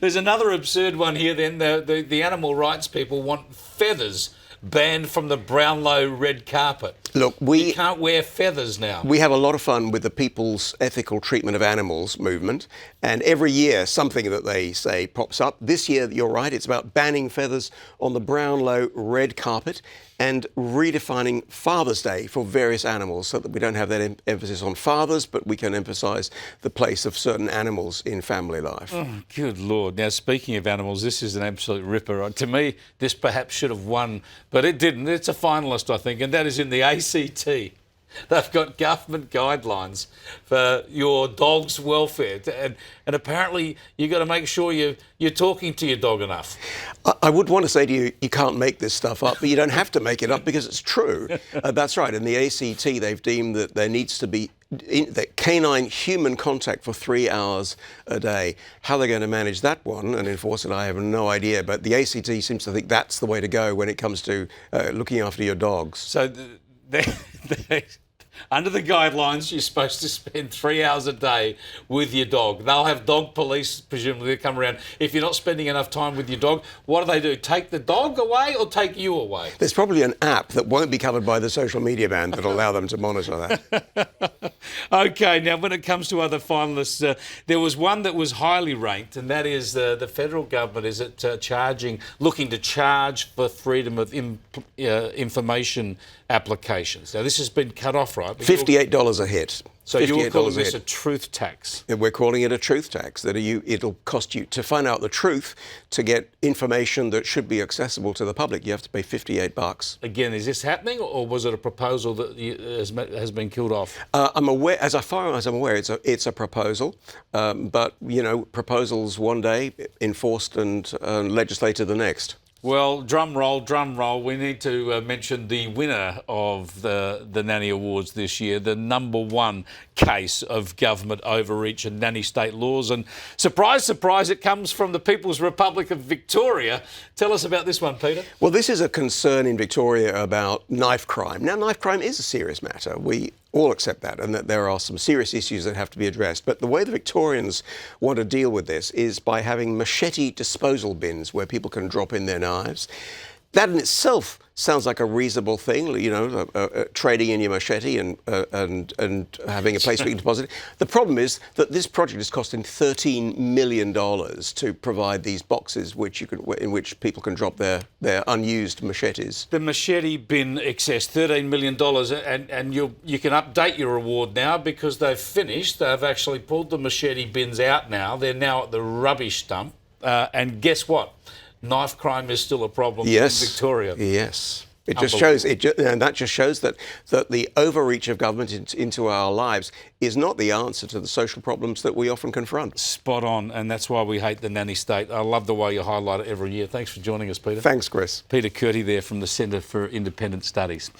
There's another absurd one here then. The animal rights people want feathers banned from the Brownlow red carpet. Look, you can't wear feathers now. We have a lot of fun with the People's Ethical Treatment of Animals movement, and every year something that they say pops up. This year, you're right, it's about banning feathers on the Brownlow red carpet and redefining Father's Day for various animals so that we don't have that emphasis on fathers, but we can emphasise the place of certain animals in family life. Oh, good Lord. Now, speaking of animals, this is an absolute ripper. To me, this perhaps should have won, but it didn't. It's a finalist, I think, and that is in the ACT. They've got government guidelines for your dog's welfare, and apparently you've got to make sure you're talking to your dog enough. I would want to say to you, you can't make this stuff up, but you don't have to make it up because it's true. That's right. In the ACT, they've deemed that there needs to be that canine human contact for 3 hours a day. How they're going to manage that one and enforce it, I have no idea. But the ACT seems to think that's the way to go when it comes to looking after your dogs. So under the guidelines, you're supposed to spend 3 hours a day with your dog. They'll have dog police, presumably, come around. If you're not spending enough time with your dog, what do? Take the dog away or take you away? There's probably an app that won't be covered by the social media ban that'll allow them to monitor that. OK, now when it comes to other finalists, there was one that was highly ranked, and that is the federal government is looking to charge for freedom of information applications. Now, this has been cut off, right? $58 a hit. So you're calling this a truth tax? We're calling it a truth tax. It'll cost you, to find out the truth, to get information that should be accessible to the public, you have to pay $58. Again, is this happening, or was it a proposal that has been killed off? I'm aware, as far as I'm aware, it's a proposal, but proposals one day, enforced and legislated the next. Well, drum roll, we need to mention the winner of the Nanny Awards this year, the #1 case of government overreach and nanny state laws. And surprise, surprise, it comes from the People's Republic of Victoria. Tell us about this one, Peter. Well, this is a concern in Victoria about knife crime. Now, knife crime is a serious matter. We all accept that, and that there are some serious issues that have to be addressed. But the way the Victorians want to deal with this is by having machete disposal bins where people can drop in their knives. That in itself sounds like a reasonable thing, trading in your machete and having a place where you can deposit it. The problem is that this project is costing $13 million to provide these boxes in which people can drop their unused machetes. The machete bin excess, $13 million, and you can update your award now because they've finished. They've actually pulled the machete bins out now. They're now at the rubbish dump. And guess what? Knife crime is still a problem in Victoria. Yes. It just shows, and that just shows that the overreach of government into our lives is not the answer to the social problems that we often confront. Spot on, and that's why we hate the nanny state. I love the way you highlight it every year. Thanks for joining us, Peter. Thanks, Chris. Peter Kurti there from the Centre for Independent Studies.